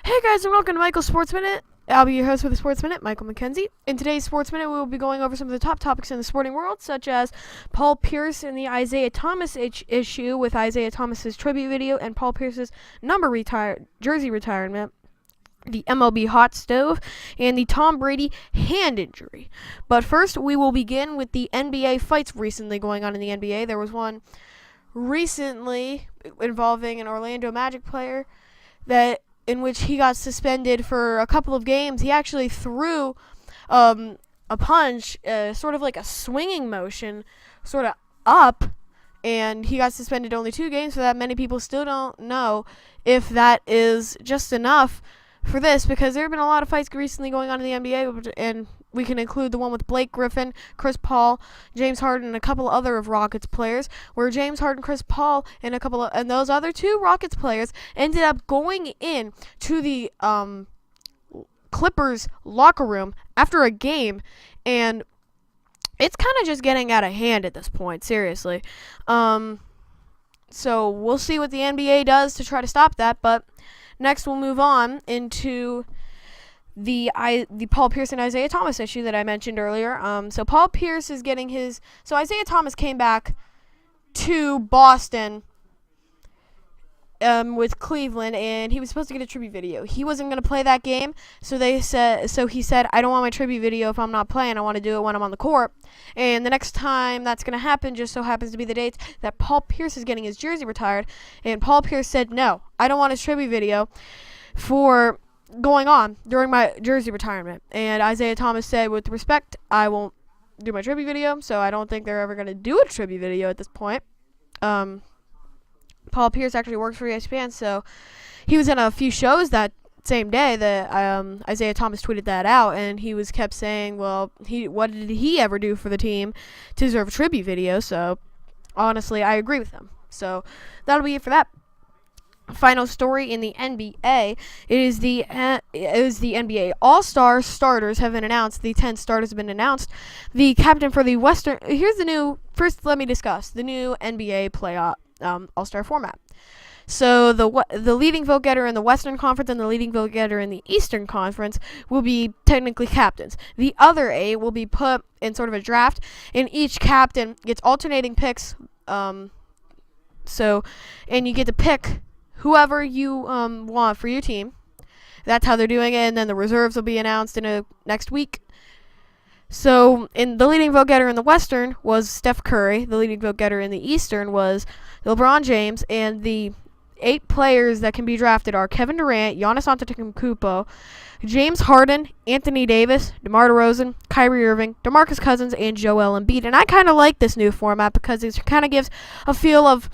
Hey guys, and welcome to Michael's Sports Minute. I'll be your host for the Sports Minute, Michael McKenzie. In today's Sports Minute, we will be going over some of the top topics in the sporting world, such as Paul Pierce and the Isaiah Thomas issue with Isaiah Thomas's tribute video and Paul Pierce's jersey retirement, the MLB Hot Stove, and the Tom Brady hand injury. But first, we will begin with the NBA fights recently going on in the NBA. There was one recently involving an Orlando Magic player in which he got suspended for a couple of games. He actually threw a punch, sort of like a swinging motion, sort of up, and he got suspended only 2 games for that. Many people still don't know if that is just enough for this, because there have been a lot of fights recently going on in the NBA, and we can include the one with Blake Griffin, Chris Paul, James Harden, and a couple other of Rockets players, where James Harden, Chris Paul, and those other 2 Rockets players ended up going in to the Clippers locker room after a game, and it's kind of just getting out of hand at this point, seriously. So we'll see what the NBA does to try to stop that, but next we'll move on into the Paul Pierce and Isaiah Thomas issue that I mentioned earlier. So Paul Pierce is getting so Isaiah Thomas came back to Boston with Cleveland, and he was supposed to get a tribute video. He wasn't going to play that game, so he said, I don't want my tribute video if I'm not playing. I want to do it when I'm on the court. And the next time that's going to happen just so happens to be the dates that Paul Pierce is getting his jersey retired, and Paul Pierce said, no, I don't want his tribute video for going on during my jersey retirement. And Isaiah Thomas said, with respect, I won't do my tribute video, so I don't think they're ever going to do a tribute video at this point. Paul Pierce actually works for ESPN, so he was in a few shows that same day that Isaiah Thomas tweeted that out, and he kept saying, well, what did he ever do for the team to deserve a tribute video? So honestly, I agree with him. So that'll be it for that. Final story in the NBA. It is the NBA All-Star starters have been announced. The 10 starters have been announced. The captain for the Western. First, let me discuss the new NBA playoff All-Star format. So the leading vote getter in the Western Conference and the leading vote getter in the Eastern Conference will be technically captains. The other 8 will be put in sort of a draft, and each captain gets alternating picks. And you get to pick whoever you want for your team. That's how they're doing it, and then the reserves will be announced in next week. So, the leading vote getter in the Western was Steph Curry. The leading vote getter in the Eastern was LeBron James, and the 8 players that can be drafted are Kevin Durant, Giannis Antetokounmpo, James Harden, Anthony Davis, DeMar DeRozan, Kyrie Irving, DeMarcus Cousins, and Joel Embiid. And I kind of like this new format because it kind of gives a feel of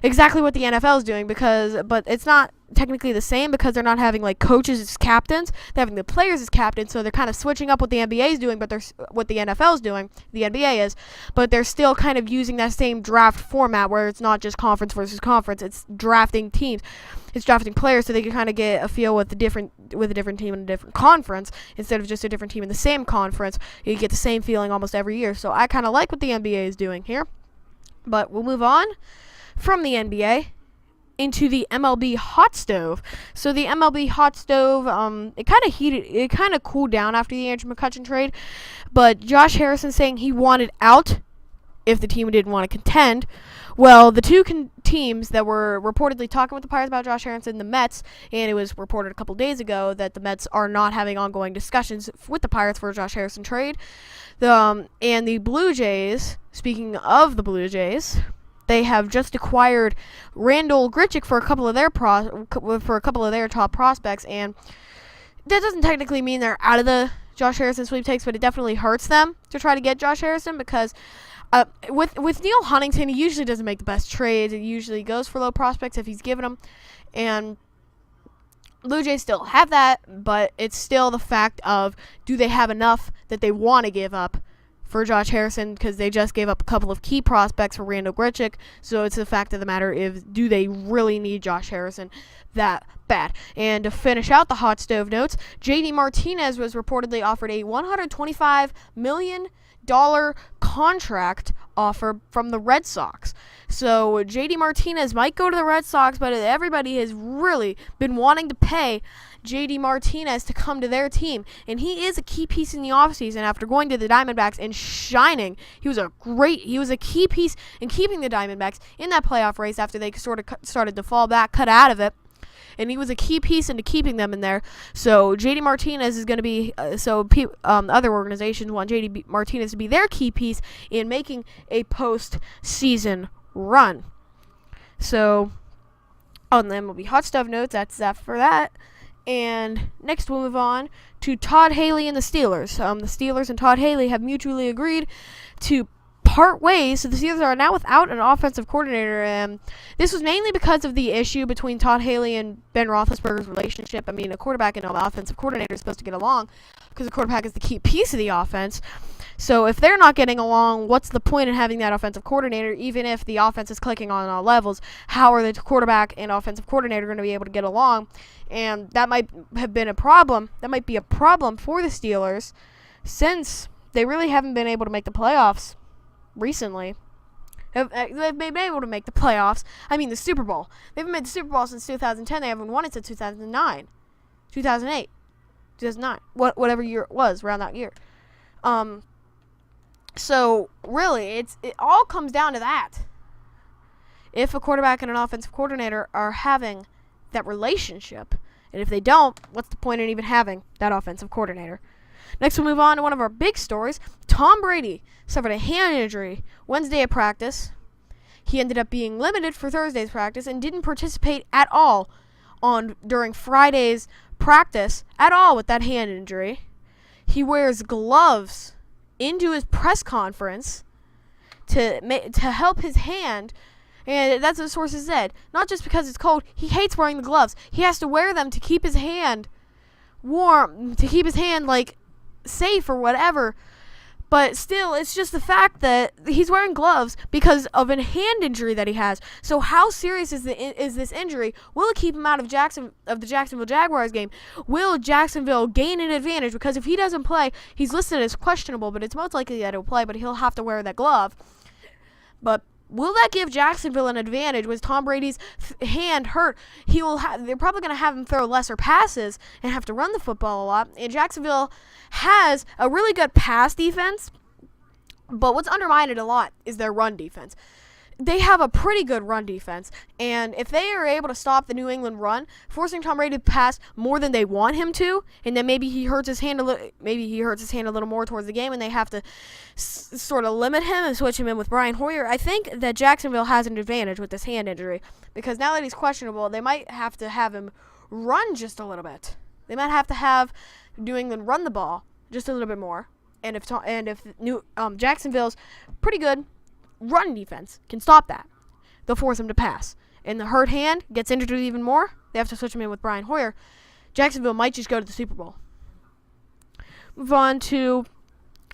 exactly what the NFL is doing, but it's not technically the same because they're not having like coaches as captains. They're having the players as captains, so they're kind of switching up what the NBA is doing, but what the NFL is doing, the NBA is, but they're still kind of using that same draft format where it's not just conference versus conference. It's drafting teams. It's drafting players so they can kind of get a feel with a different team in a different conference instead of just a different team in the same conference. You get the same feeling almost every year. So I kind of like what the NBA is doing here. But we'll move on from the NBA into the MLB Hot Stove. So the MLB Hot Stove, it kind of cooled down after the Andrew McCutchen trade, but Josh Harrison saying he wanted out if the team didn't want to contend. Well, the 2 teams that were reportedly talking with the Pirates about Josh Harrison, the Mets, and it was reported a couple days ago that the Mets are not having ongoing discussions with the Pirates for a Josh Harrison trade. And the Blue Jays, speaking of the Blue Jays, they have just acquired Randall Grichuk for a couple of their top prospects, and that doesn't technically mean they're out of the Josh Harrison sweepstakes, but it definitely hurts them to try to get Josh Harrison because with Neil Huntington, he usually doesn't make the best trades. He usually goes for low prospects if he's given them, and Blue Jays still have that, but it's still the fact of, do they have enough that they want to give up for Josh Harrison, because they just gave up a couple of key prospects for Randall Grichuk. So it's the fact of the matter is, do they really need Josh Harrison that bad? And to finish out the Hot Stove notes, JD Martinez was reportedly offered a $125 million contract offer from the Red Sox. So JD Martinez might go to the Red Sox, but everybody has really been wanting to pay JD Martinez to come to their team. And he is a key piece in the offseason after going to the Diamondbacks and shining. He was a key piece in keeping the Diamondbacks in that playoff race after they sort of started to fall back, cut out of it. And he was a key piece into keeping them in there. So JD Martinez is going to be other organizations want JD Martinez to be their key piece in making a postseason run. So on the MLB Hot Stove notes, that's that for that. And next we'll move on to Todd Haley and the Steelers. The Steelers and Todd Haley have mutually agreed to part ways, so the Steelers are now without an offensive coordinator. And this was mainly because of the issue between Todd Haley and Ben Roethlisberger's relationship. I mean, a quarterback and an offensive coordinator is supposed to get along because the quarterback is the key piece of the offense. So if they're not getting along, what's the point in having that offensive coordinator? Even if the offense is clicking on all levels, how are the quarterback and offensive coordinator going to be able to get along? And that might have been a problem. That might be a problem for the Steelers since they really haven't been able to make the playoffs recently. They've been able to make the playoffs. I mean, the Super Bowl. They haven't made the Super Bowl since 2010. They haven't won it since 2009, 2008, 2009, whatever year it was around that year. So really, it all comes down to that. If a quarterback and an offensive coordinator are having that relationship, and if they don't, what's the point in even having that offensive coordinator? Next, we'll move on to one of our big stories. Tom Brady suffered a hand injury Wednesday at practice. He ended up being limited for Thursday's practice and didn't participate at all during Friday's practice at all with that hand injury. He wears gloves into his press conference to help his hand, and that's what sources said. Not just because it's cold, he hates wearing the gloves. He has to wear them to keep his hand warm, to keep his hand safe or whatever. But still, it's just the fact that he's wearing gloves because of a hand injury that he has. So how serious is this injury? Will it keep him out of the Jacksonville Jaguars game? Will Jacksonville gain an advantage? Because if he doesn't play, he's listed as questionable, but it's most likely that he'll play, but he'll have to wear that glove. But will that give Jacksonville an advantage? With Tom Brady's hand hurt, they're probably going to have him throw lesser passes and have to run the football a lot. And Jacksonville has a really good pass defense, but what's undermined a lot is their run defense. They have a pretty good run defense, and if they are able to stop the New England run, forcing Tom Brady to pass more than they want him to, and then maybe he hurts his hand a little more towards the game, and they have to sort of limit him and switch him in with Brian Hoyer. I think that Jacksonville has an advantage with this hand injury because now that he's questionable, they might have to have him run just a little bit. They might have to have New England run the ball just a little bit more, and if Jacksonville's pretty good run defense can stop that, they'll force him to pass. And the hurt hand gets injured even more. They have to switch him in with Brian Hoyer. Jacksonville might just go to the Super Bowl. Move on to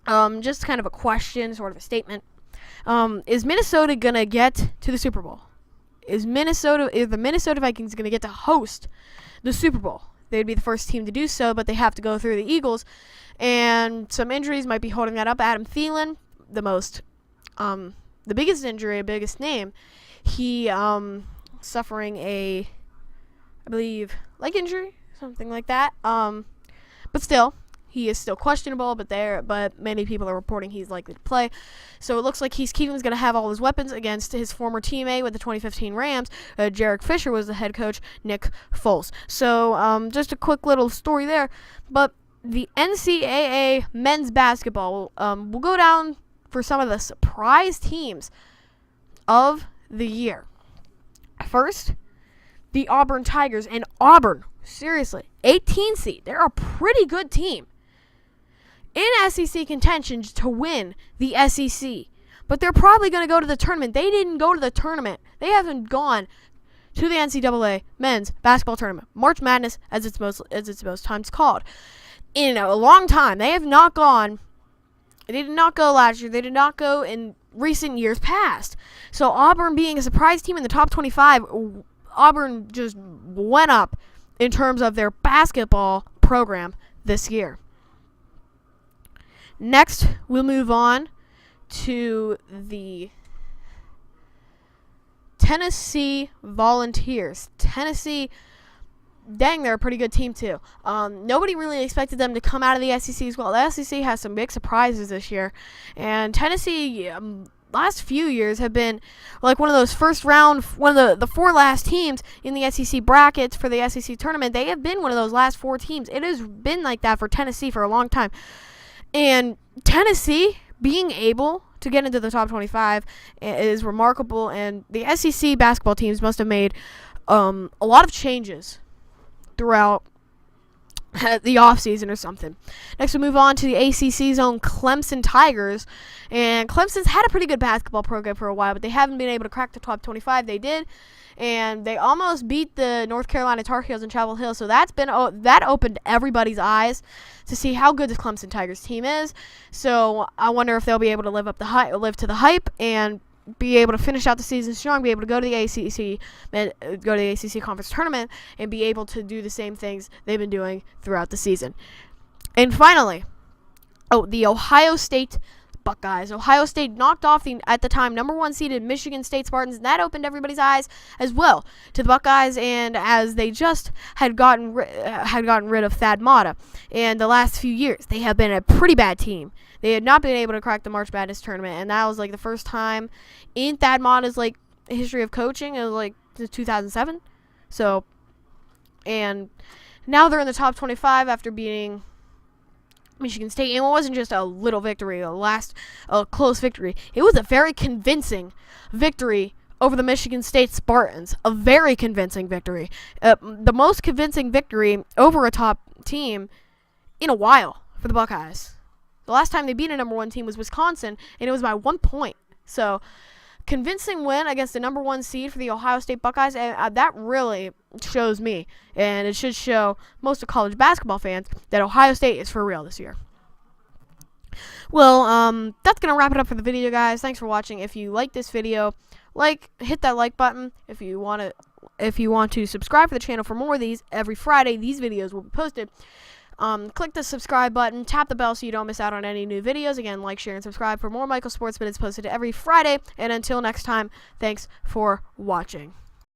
just kind of a question, sort of a statement. Is Minnesota going to get to the Super Bowl? Is the Minnesota Vikings going to get to host the Super Bowl? They'd be the first team to do so, but they have to go through the Eagles. And some injuries might be holding that up. Adam Thielen, the biggest injury, biggest name, he suffering a, I believe, leg injury, something like that. But still, he is still questionable. But many people are reporting he's likely to play. So it looks like Keith Keegan's going to have all his weapons against his former teammate with the 2015 Rams. Jarek Fisher was the head coach, Nick Foles. So just a quick little story there. But the NCAA men's basketball will go down for some of the surprise teams of the year. First, the Auburn Tigers. And Auburn, seriously, 18 seed. They're a pretty good team in SEC contention to win the SEC. But they're probably going to go to the tournament. They didn't go to the tournament. They haven't gone to the NCAA men's basketball tournament. March Madness, as it's most times called. In a long time. They have not gone. They did not go last year. They did not go in recent years past. So Auburn being a surprise team in the top 25, Auburn just went up in terms of their basketball program this year. Next, we'll move on to the Tennessee Volunteers. Tennessee, dang, they're a pretty good team too. Nobody really expected them to come out of the SEC as well. The SEC has some big surprises this year, and Tennessee, last few years have been like one of those first round, one of the four last teams in the SEC brackets for the SEC tournament. They have been one of those last four teams. It has been like that for Tennessee for a long time, and Tennessee being able to get into the top 25 is remarkable, and the SEC basketball teams must have made a lot of changes throughout the offseason or something. Next, we move on to the ACC's own Clemson Tigers, and Clemson's had a pretty good basketball program for a while, but they haven't been able to crack the top 25. They did, and they almost beat the North Carolina Tar Heels in Chapel Hill, so that opened everybody's eyes to see how good the Clemson Tigers team is. So I wonder if they'll be able to live to the hype and be able to finish out the season strong, be able to go to the ACC conference tournament, and be able to do the same things they've been doing throughout the season. And finally, the Ohio State Buckeyes. Ohio State knocked off the, at the time, number 1 seeded Michigan State Spartans, and that opened everybody's eyes as well to the Buckeyes, and as they just had gotten rid of Thad Matta. And the last few years, they have been a pretty bad team. They had not been able to crack the March Madness tournament, and that was like the first time in Thad Matta's like history of coaching. It was like 2007. So, and now they're in the top 25 after beating Michigan State, and it wasn't just a little victory, a close victory. It was a very convincing victory over the Michigan State Spartans. A very convincing victory. The most convincing victory over a top team in a while for the Buckeyes. The last time they beat a number 1 team was Wisconsin, and it was by 1 point. So, convincing win against the number 1 seed for the Ohio State Buckeyes, and that really shows me, and it should show most of college basketball fans, that Ohio State is for real this year. Well, that's going to wrap it up for the video, guys. Thanks for watching. If you like this video, hit that like button. If you want to subscribe for the channel for more of these, every Friday these videos will be posted. Click the subscribe button, tap the bell so you don't miss out on any new videos. Again, like, share, and subscribe for more Michael Sports Minutes posted every Friday. And until next time, thanks for watching.